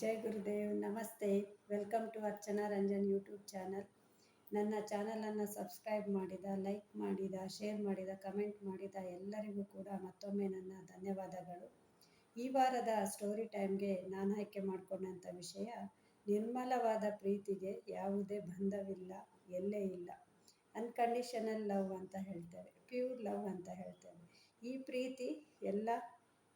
ಜೈ ಗುರುದೇವ್, ನಮಸ್ತೆ. Welcome to Archana Ranjan YouTube channel. ನನ್ನ ಚಾನಲನ್ನು ಸಬ್ಸ್ಕ್ರೈಬ್ ಮಾಡಿದ, ಲೈಕ್ ಮಾಡಿದ, ಶೇರ್ ಮಾಡಿದ, ಕಮೆಂಟ್ ಮಾಡಿದ ಎಲ್ಲರಿಗೂ ಕೂಡ ಮತ್ತೊಮ್ಮೆ ನನ್ನ ಧನ್ಯವಾದಗಳು. ಈ ವಾರದ ಸ್ಟೋರಿ ಟೈಮ್ಗೆ ನಾನು ಆಯ್ಕೆ ಮಾಡಿಕೊಂಡಂಥ ವಿಷಯ ನಿರ್ಮಲವಾದ ಪ್ರೀತಿಗೆ ಯಾವುದೇ ಬಂಧವಿಲ್ಲ, ಎಲ್ಲೇ ಇಲ್ಲ. ಅನ್ಕಂಡೀಷನಲ್ ಲವ್ ಅಂತ ಹೇಳ್ತೇವೆ, ಪ್ಯೂರ್ ಲವ್ ಅಂತ ಹೇಳ್ತೇವೆ. ಈ ಪ್ರೀತಿ ಎಲ್ಲ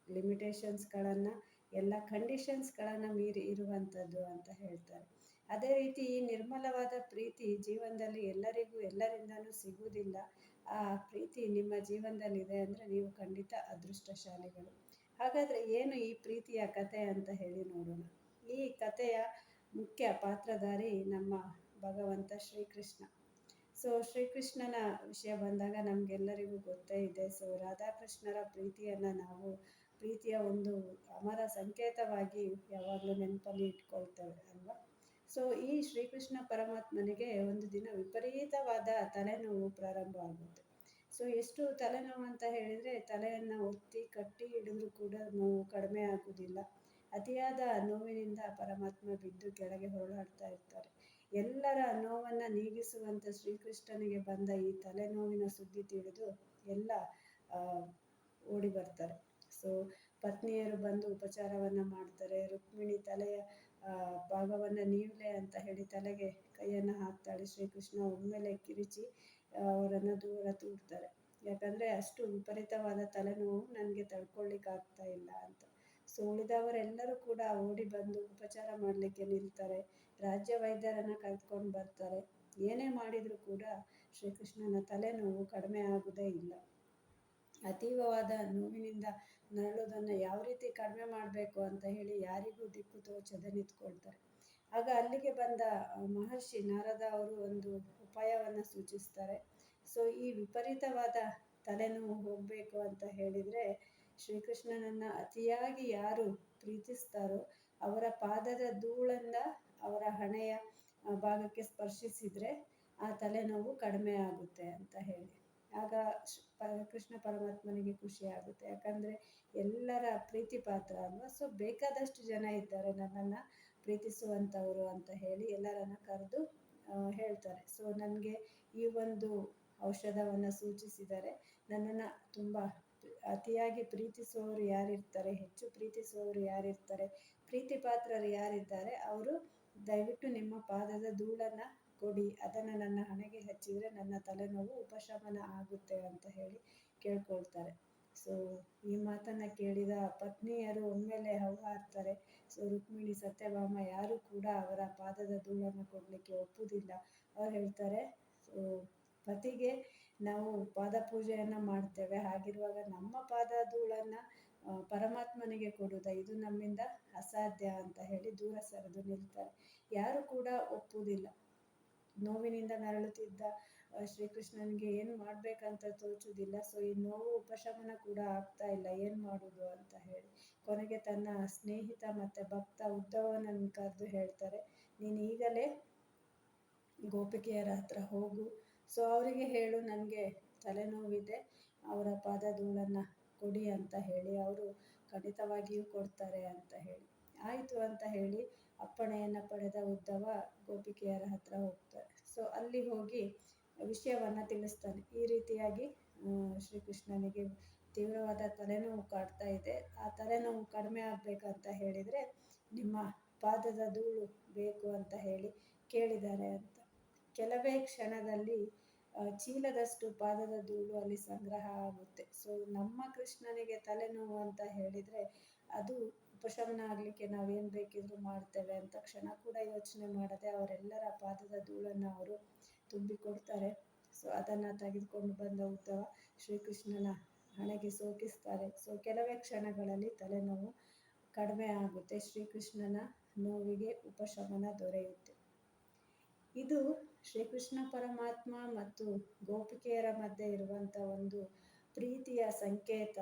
ಲಿಮಿಟೇಷನ್ಸ್ಗಳನ್ನು, ಎಲ್ಲ ಕಂಡೀಷನ್ಸ್ಗಳನ್ನು ಮೀರಿ ಇರುವಂಥದ್ದು ಅಂತ ಹೇಳ್ತಾರೆ. ಅದೇ ರೀತಿ ಈ ನಿರ್ಮಲವಾದ ಪ್ರೀತಿ ಜೀವನದಲ್ಲಿ ಎಲ್ಲರಿಗೂ ಎಲ್ಲರಿಂದನೂ ಸಿಗುವುದಿಲ್ಲ. ಆ ಪ್ರೀತಿ ನಿಮ್ಮ ಜೀವನದಲ್ಲಿದೆ ಅಂದರೆ ನೀವು ಖಂಡಿತ ಅದೃಷ್ಟಶಾಲಿಗಳು. ಹಾಗಾದರೆ ಏನು ಈ ಪ್ರೀತಿಯ ಕತೆ ಅಂತ ಹೇಳಿ ನೋಡೋಣ. ಈ ಕಥೆಯ ಮುಖ್ಯ ಪಾತ್ರಧಾರಿ ನಮ್ಮ ಭಗವಂತ ಶ್ರೀಕೃಷ್ಣ. ಸೊ ಶ್ರೀಕೃಷ್ಣನ ವಿಷಯ ಬಂದಾಗ ನಮಗೆಲ್ಲರಿಗೂ ಗೊತ್ತೇ ಇದೆ. ಸೊ ರಾಧಾಕೃಷ್ಣರ ಪ್ರೀತಿಯನ್ನು ನಾವು ಪ್ರೀತಿಯ ಒಂದು ಅಮರ ಸಂಕೇತವಾಗಿ ಯಾವಾಗಲೂ ನೆನಪಲ್ಲಿ ಇಟ್ಕೊಳ್ತೇವೆ ಅಲ್ವಾ. ಸೊ ಈ ಶ್ರೀಕೃಷ್ಣ ಪರಮಾತ್ಮನಿಗೆ ಒಂದು ದಿನ ವಿಪರೀತವಾದ ತಲೆನೋವು ಪ್ರಾರಂಭ ಆಗುತ್ತೆ. ಸೊ ಎಷ್ಟು ತಲೆನೋವು ಅಂತ ಹೇಳಿದರೆ, ತಲೆಯನ್ನು ಒತ್ತಿ ಕಟ್ಟಿ ಹಿಡಿದ್ರೂ ಕೂಡ ನೋವು ಕಡಿಮೆ ಆಗುವುದಿಲ್ಲ. ಅತಿಯಾದ ನೋವಿನಿಂದ ಪರಮಾತ್ಮ ಬಿದ್ದು ಕೆಳಗೆ ಹೊರಳಾಡ್ತಾ ಇರ್ತಾರೆ. ಎಲ್ಲರ ನೋವನ್ನು ನೀಗಿಸುವಂಥ ಶ್ರೀಕೃಷ್ಣನಿಗೆ ಬಂದ ಈ ತಲೆನೋವಿನ ಸುದ್ದಿ ತಿಳಿದು ಎಲ್ಲ ಓಡಿ ಬರ್ತಾರೆ. ಸೊ ಪತ್ನಿಯರು ಬಂದು ಉಪಚಾರವನ್ನು ಮಾಡ್ತಾರೆ. ರುಕ್ಮಿಣಿ ತಲೆಯ ಭಾಗವನ್ನು ನೀವಲೆ ಅಂತ ಹೇಳಿ ತಲೆಗೆ ಕೈಯನ್ನು ಹಾಕ್ತಾಳೆ. ಶ್ರೀಕೃಷ್ಣ ಒಮ್ಮೆಲೆ ಕಿರಿಚಿ ಅವರನ್ನು ದೂರ ತೂಡ್ತಾರೆ. ಯಾಕಂದರೆ ಅಷ್ಟು ವಿಪರೀತವಾದ ತಲೆನೋವು ನನಗೆ ತಡ್ಕೊಳ್ಳಿಕ್ಕೆ ಆಗ್ತಾ ಇಲ್ಲ ಅಂತ. ಸೊ ಉಳಿದವರೆಲ್ಲರೂ ಕೂಡ ಓಡಿ ಬಂದು ಉಪಚಾರ ಮಾಡಲಿಕ್ಕೆ ನಿಲ್ತಾರೆ. ರಾಜ್ಯ ವೈದ್ಯರನ್ನು ಕರೆದುಕೊಂಡು ಬರ್ತಾರೆ. ಏನೇ ಮಾಡಿದರೂ ಕೂಡ ಶ್ರೀಕೃಷ್ಣನ ತಲೆನೋವು ಕಡಿಮೆ ಆಗುವುದೇ ಇಲ್ಲ. ಅತೀವವಾದ ನೋವಿನಿಂದ ನರಳೋದನ್ನು ಯಾವ ರೀತಿ ಕಡಿಮೆ ಮಾಡಬೇಕು ಅಂತ ಹೇಳಿ ಯಾರಿಗೂ ದಿಕ್ಕು ತೋಚದೆ ನಿಂತ್ಕೊಳ್ತಾರೆ. ಆಗ ಅಲ್ಲಿಗೆ ಬಂದ ಮಹರ್ಷಿ ನಾರದ ಅವರು ಒಂದು ಉಪಾಯವನ್ನು ಸೂಚಿಸ್ತಾರೆ. ಸೊ ಈ ವಿಪರೀತವಾದ ತಲೆನೋವು ಹೋಗಬೇಕು ಅಂತ ಹೇಳಿದರೆ, ಶ್ರೀಕೃಷ್ಣನನ್ನು ಅತಿಯಾಗಿ ಯಾರು ಪ್ರೀತಿಸ್ತಾರೋ ಅವರ ಪಾದದ ಧೂಳನ್ನು ಅವರ ಹಣೆಯ ಭಾಗಕ್ಕೆ ಸ್ಪರ್ಶಿಸಿದರೆ ಆ ತಲೆನೋವು ಕಡಿಮೆ ಆಗುತ್ತೆ ಅಂತ ಹೇಳಿ. ಆಗ ಕೃಷ್ಣ ಪರಮಾತ್ಮನಿಗೆ ಖುಷಿ ಆಗುತ್ತೆ. ಯಾಕಂದರೆ ಎಲ್ಲರ ಪ್ರೀತಿ ಪಾತ್ರ ಅಲ್ವಾ. ಸೊ ಬೇಕಾದಷ್ಟು ಜನ ಇದ್ದಾರೆ ನನ್ನನ್ನು ಪ್ರೀತಿಸುವಂಥವರು ಅಂತ ಹೇಳಿ ಎಲ್ಲರನ್ನು ಕರೆದು ಹೇಳ್ತಾರೆ. ಸೊ ನನಗೆ ಈ ಒಂದು ಔಷಧವನ್ನು ಸೂಚಿಸಿದರೆ, ನನ್ನನ್ನು ತುಂಬ ಅತಿಯಾಗಿ ಪ್ರೀತಿಸುವವರು ಯಾರಿರ್ತಾರೆ, ಹೆಚ್ಚು ಪ್ರೀತಿಸುವವರು ಯಾರಿರ್ತಾರೆ, ಪ್ರೀತಿ ಪಾತ್ರರು ಯಾರಿದ್ದಾರೆ, ಅವರು ದಯವಿಟ್ಟು ನಿಮ್ಮ ಪಾದದ ಧೂಳನ್ನು ಕೊಡಿ, ಅದನ್ನು ನನ್ನ ಹಣೆಗೆ ಹಚ್ಚಿದರೆ ನನ್ನ ತಲೆನೋವು ಉಪಶಮನ ಆಗುತ್ತೆ ಅಂತ ಹೇಳಿ ಕೇಳ್ಕೊಳ್ತಾರೆ. ಸೊ ಈ ಮಾತನ್ನು ಕೇಳಿದ ಪತ್ನಿಯರು ಒಮ್ಮೆಲೆ ಹೌಹಾರ್ತಾರೆ. ಸೊ ರುಕ್ಮಿಣಿ, ಸತ್ಯಭಾಮ ಯಾರೂ ಕೂಡ ಅವರ ಪಾದದ ಧೂಳನ್ನು ಕೊಡಲಿಕ್ಕೆ ಒಪ್ಪುವುದಿಲ್ಲ. ಅವ್ರು ಹೇಳ್ತಾರೆ, ಸೊ ಪತಿಗೆ ನಾವು ಪಾದ ಪೂಜೆಯನ್ನು ಮಾಡ್ತೇವೆ, ಹಾಗಿರುವಾಗ ನಮ್ಮ ಪಾದ ಧೂಳನ್ನು ಪರಮಾತ್ಮನಿಗೆ ಕೊಡುವುದ, ಇದು ನಮ್ಮಿಂದ ಅಸಾಧ್ಯ ಅಂತ ಹೇಳಿ ದೂರ ಸರಿದು ನಿಲ್ತಾರೆ. ಯಾರು ಕೂಡ ಒಪ್ಪುವುದಿಲ್ಲ. ನೋವಿನಿಂದ ನರಳುತ್ತಿದ್ದ ಶ್ರೀಕೃಷ್ಣನಿಗೆ ಏನು ಮಾಡಬೇಕಂತ ತೋಚುವುದಿಲ್ಲ. ಸೊ ಈ ನೋವು ಉಪಶಮನ ಕೂಡ ಆಗ್ತಾ ಇಲ್ಲ, ಏನು ಮಾಡೋದು ಅಂತ ಹೇಳಿ ಕೊನೆಗೆ ತನ್ನ ಸ್ನೇಹಿತ ಮತ್ತು ಭಕ್ತ ಉದ್ಧವನನ್ನು ಕರೆದು ಹೇಳ್ತಾರೆ, ನೀನು ಈಗಲೇ ಗೋಪಿಕೆಯರ ಹತ್ರ ಹೋಗು. ಸೊ ಅವರಿಗೆ ಹೇಳು, ನನಗೆ ತಲೆನೋವಿದೆ, ಅವರ ಪಾದ ಧೂಳನ್ನು ಕೊಡಿ ಅಂತ ಹೇಳಿ. ಅವರು ಖಂಡಿತವಾಗಿಯೂ ಕೊಡ್ತಾರೆ ಅಂತ ಹೇಳಿ. ಆಯಿತು ಅಂತ ಹೇಳಿ ಅಪ್ಪಣೆಯನ್ನು ಪಡೆದ ಉದ್ಧವ ಗೋಪಿಕೆಯರ ಹತ್ರ ಹೋಗ್ತಾರೆ. ಸೊ ಅಲ್ಲಿ ಹೋಗಿ ವಿಷಯವನ್ನು ತಿಳಿಸ್ತಾನೆ. ಈ ರೀತಿಯಾಗಿ ಶ್ರೀಕೃಷ್ಣನಿಗೆ ತೀವ್ರವಾದ ತಲೆನೋವು ಕಾಡ್ತಾ ಇದೆ, ಆ ತಲೆನೋವು ಕಡಿಮೆ ಆಗಬೇಕಂತ ಹೇಳಿದರೆ ನಿಮ್ಮ ಪಾದದ ಧೂಳು ಬೇಕು ಅಂತ ಹೇಳಿ ಕೇಳಿದ್ದಾರೆ ಅಂತ. ಕೆಲವೇ ಕ್ಷಣದಲ್ಲಿ ಚೀಲದಷ್ಟು ಪಾದದ ಧೂಳು ಅಲ್ಲಿ ಸಂಗ್ರಹ ಆಗುತ್ತೆ. ಸೊ ನಮ್ಮ ಕೃಷ್ಣನಿಗೆ ತಲೆನೋವು ಅಂತ ಹೇಳಿದರೆ ಅದು ಉಪಶಮನ ಆಗಲಿಕ್ಕೆ ನಾವೇನು ಬೇಕಿದ್ರೂ ಮಾಡ್ತೇವೆ ಅಂತ ಕ್ಷಣ ಕೂಡ ಯೋಚನೆ ಮಾಡದೆ ಅವರೆಲ್ಲರ ಪಾದದ ಧೂಳನ್ನು ಅವರು ತುಂಬಿಕೊಡ್ತಾರೆ. ಸೊ ಅದನ್ನು ತೆಗೆದುಕೊಂಡು ಬಂದ ಉದ್ಧವ ಶ್ರೀಕೃಷ್ಣನ ಹಣೆಗೆ ಸೋಕಿಸ್ತಾರೆ. ಸೊ ಕೆಲವೇ ಕ್ಷಣಗಳಲ್ಲಿ ತಲೆನೋವು ಕಡಿಮೆ ಆಗುತ್ತೆ. ಶ್ರೀಕೃಷ್ಣನ ನೋವಿಗೆ ಉಪಶಮನ ದೊರೆಯುತ್ತೆ. ಇದು ಶ್ರೀಕೃಷ್ಣ ಪರಮಾತ್ಮ ಮತ್ತು ಗೋಪಿಕೆಯರ ಮಧ್ಯೆ ಇರುವಂಥ ಒಂದು ಪ್ರೀತಿಯ ಸಂಕೇತ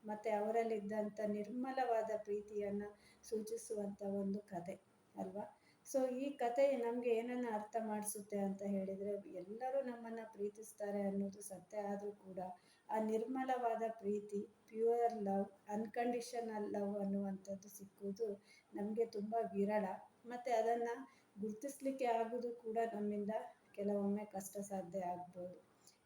ಮತ್ತು ಅವರಲ್ಲಿದ್ದಂಥ ನಿರ್ಮಲವಾದ ಪ್ರೀತಿಯನ್ನು ಸೂಚಿಸುವಂಥ ಒಂದು ಕತೆ ಅಲ್ವಾ. ಸೊ ಈ ಕತೆ ನಮಗೆ ಏನನ್ನು ಅರ್ಥ ಮಾಡಿಸುತ್ತೆ ಅಂತ ಹೇಳಿದರೆ, ಎಲ್ಲರೂ ನಮ್ಮನ್ನು ಪ್ರೀತಿಸ್ತಾರೆ ಅನ್ನೋದು ಸತ್ಯ ಆದರೂ ಕೂಡ ಆ ನಿರ್ಮಲವಾದ ಪ್ರೀತಿ ಪ್ಯೂರ್ ಲವ್, ಅನ್ಕಂಡೀಷನಲ್ ಲವ್ ಅನ್ನುವಂಥದ್ದು ಸಿಕ್ಕುವುದು ನಮಗೆ ತುಂಬ ವಿರಳ. ಮತ್ತು ಅದನ್ನು ಗುರುತಿಸ್ಲಿಕ್ಕೆ ಆಗೋದು ಕೂಡ ನಮ್ಮಿಂದ ಕೆಲವೊಮ್ಮೆ ಕಷ್ಟ ಸಾಧ್ಯ ಆಗ್ಬೋದು.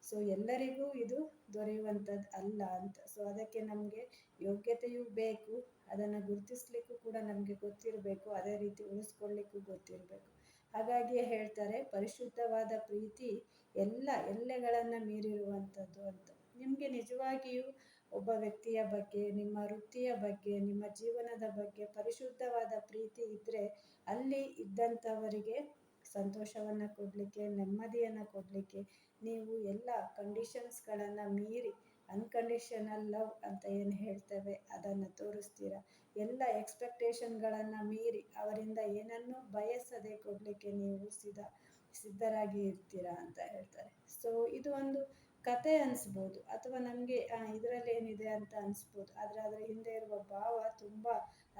ಸೊ ಎಲ್ಲರಿಗೂ ಇದು ದೊರೆಯುವಂಥದ್ದು ಅಲ್ಲ ಅಂತ. ಸೊ ಅದಕ್ಕೆ ನಮಗೆ ಯೋಗ್ಯತೆಯೂ ಬೇಕು, ಅದನ್ನು ಗುರುತಿಸ್ಲಿಕ್ಕೂ ಕೂಡ ನಮಗೆ ಗೊತ್ತಿರಬೇಕು, ಅದೇ ರೀತಿ ಉಳಿಸ್ಕೊಳ್ಳಿಕ್ಕೂ ಗೊತ್ತಿರಬೇಕು. ಹಾಗಾಗಿಯೇ ಹೇಳ್ತಾರೆ, ಪರಿಶುದ್ಧವಾದ ಪ್ರೀತಿ ಎಲ್ಲ ಎಲ್ಲೆಗಳನ್ನು ಮೀರಿರುವಂಥದ್ದು ಅಂತ. ನಿಮಗೆ ನಿಜವಾಗಿಯೂ ಒಬ್ಬ ವ್ಯಕ್ತಿಯ ಬಗ್ಗೆ, ನಿಮ್ಮ ವೃತ್ತಿಯ ಬಗ್ಗೆ, ನಿಮ್ಮ ಜೀವನದ ಬಗ್ಗೆ ಪರಿಶುದ್ಧವಾದ ಪ್ರೀತಿ ಇದ್ದರೆ ಅಲ್ಲಿ ಇದ್ದಂಥವರಿಗೆ ಸಂತೋಷವನ್ನು ಕೊಡಲಿಕ್ಕೆ, ನೆಮ್ಮದಿಯನ್ನು ಕೊಡಲಿಕ್ಕೆ ನೀವು ಎಲ್ಲ ಕಂಡೀಷನ್ಸ್ಗಳನ್ನು ಮೀರಿ ಅನ್ಕಂಡೀಷನಲ್ ಲವ್ ಅಂತ ಏನು ಹೇಳ್ತೇವೆ ಅದನ್ನು ತೋರಿಸ್ತೀರ. ಎಲ್ಲ ಎಕ್ಸ್ಪೆಕ್ಟೇಷನ್ಗಳನ್ನು ಮೀರಿ ಅವರಿಂದ ಏನನ್ನೂ ಬಯಸದೆ ಕೊಡಲಿಕ್ಕೆ ನೀವು ಸಿದ್ಧರಾಗಿ ಇರ್ತೀರಾ ಅಂತ ಹೇಳ್ತಾರೆ. ಸೊ ಇದು ಒಂದು ಕತೆ ಅನಿಸ್ಬೋದು, ಅಥವಾ ನಮಗೆ ಇದರಲ್ಲಿ ಏನಿದೆ ಅಂತ ಅನಿಸ್ಬೋದು, ಆದರೆ ಅದರ ಹಿಂದೆ ಇರುವ ಭಾವ ತುಂಬ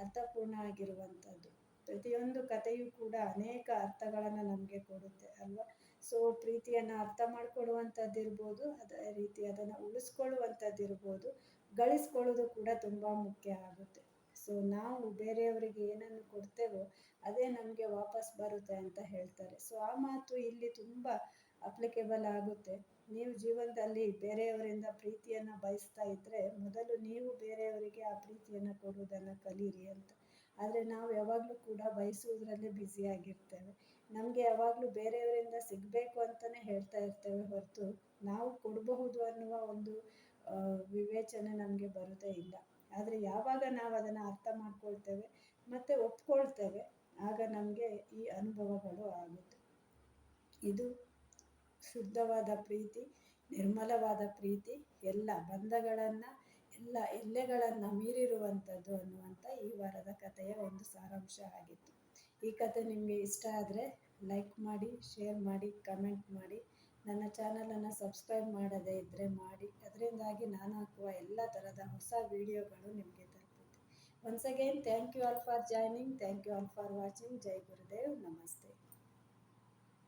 ಅರ್ಥಪೂರ್ಣ ಆಗಿರುವಂಥದ್ದು. ಪ್ರತಿಯೊಂದು ಕಥೆಯೂ ಕೂಡ ಅನೇಕ ಅರ್ಥಗಳನ್ನು ನಮಗೆ ಕೊಡುತ್ತೆ ಅಲ್ವಾ. ಸೊ ಪ್ರೀತಿಯನ್ನು ಅರ್ಥ ಮಾಡ್ಕೊಳ್ಳುವಂಥದ್ದಿರ್ಬೋದು, ಅದೇ ರೀತಿ ಅದನ್ನು ಉಳಿಸ್ಕೊಳ್ಳುವಂಥದ್ದಿರ್ಬೋದು, ಗಳಿಸ್ಕೊಳ್ಳೋದು ಕೂಡ ತುಂಬ ಮುಖ್ಯ ಆಗುತ್ತೆ. ಸೊ ನಾವು ಬೇರೆಯವರಿಗೆ ಏನನ್ನು ಕೊಡ್ತೇವೋ ಅದೇ ನಮಗೆ ವಾಪಸ್ ಬರುತ್ತೆ ಅಂತ ಹೇಳ್ತಾರೆ. ಸೊ ಆ ಮಾತು ಇಲ್ಲಿ ತುಂಬ ಅಪ್ಲಿಕೇಬಲ್ ಆಗುತ್ತೆ. ನೀವು ಜೀವನದಲ್ಲಿ ಬೇರೆಯವರಿಂದ ಪ್ರೀತಿಯನ್ನು ಬಯಸ್ತಾ ಇದ್ದರೆ ಮೊದಲು ನೀವು ಬೇರೆಯವರಿಗೆ ಆ ಪ್ರೀತಿಯನ್ನು ಕೊಡುವುದನ್ನು ಕಲೀರಿ ಅಂತ. ಆದರೆ ನಾವು ಯಾವಾಗಲೂ ಕೂಡ ಬಯಸುವುದರಲ್ಲಿ ಬ್ಯುಸಿಯಾಗಿರ್ತೇವೆ. ನಮಗೆ ಯಾವಾಗಲೂ ಬೇರೆಯವರಿಂದ ಸಿಗಬೇಕು ಅಂತಲೇ ಹೇಳ್ತಾ ಇರ್ತೇವೆ ಹೊರತು ನಾವು ಕೊಡಬಹುದು ಅನ್ನುವ ಒಂದು ವಿವೇಚನೆ ನಮಗೆ ಬರೋದೇ ಇಲ್ಲ. ಆದರೆ ಯಾವಾಗ ನಾವು ಅದನ್ನು ಅರ್ಥ ಮಾಡ್ಕೊಳ್ತೇವೆ ಮತ್ತು ಒಪ್ಕೊಳ್ತೇವೆ ಆಗ ನಮಗೆ ಈ ಅನುಭವಗಳು ಆಗುತ್ತೆ. ಇದು ಶುದ್ಧವಾದ ಪ್ರೀತಿ, ನಿರ್ಮಲವಾದ ಪ್ರೀತಿ, ಎಲ್ಲ ಬಂಧಗಳನ್ನು, ಎಲ್ಲ ಎಲ್ಲೆಗಳನ್ನು ಮೀರಿರುವಂಥದ್ದು ಅನ್ನುವಂಥ ಈ ವಾರದ ಕಥೆಯ ಒಂದು ಸಾರಾಂಶ ಆಗಿತ್ತು. ಈ ಕತೆ ನಿಮಗೆ ಇಷ್ಟ ಆದರೆ ಲೈಕ್ ಮಾಡಿ, ಶೇರ್ ಮಾಡಿ, ಕಮೆಂಟ್ ಮಾಡಿ. ನನ್ನ ಚಾನಲನ್ನು ಸಬ್ಸ್ಕ್ರೈಬ್ ಮಾಡದೇ ಇದ್ದರೆ ಮಾಡಿ, ಅದರಿಂದಾಗಿ ನಾನು ಹಾಕುವ ಎಲ್ಲ ಥರದ ಹೊಸ ವಿಡಿಯೋಗಳು ನಿಮಗೆ ತಲುಪುತ್ತೆ. Once again thank you all for joining, thank you all for watching. ಜೈ ಗುರುದೇವ್, ನಮಸ್ತೆ.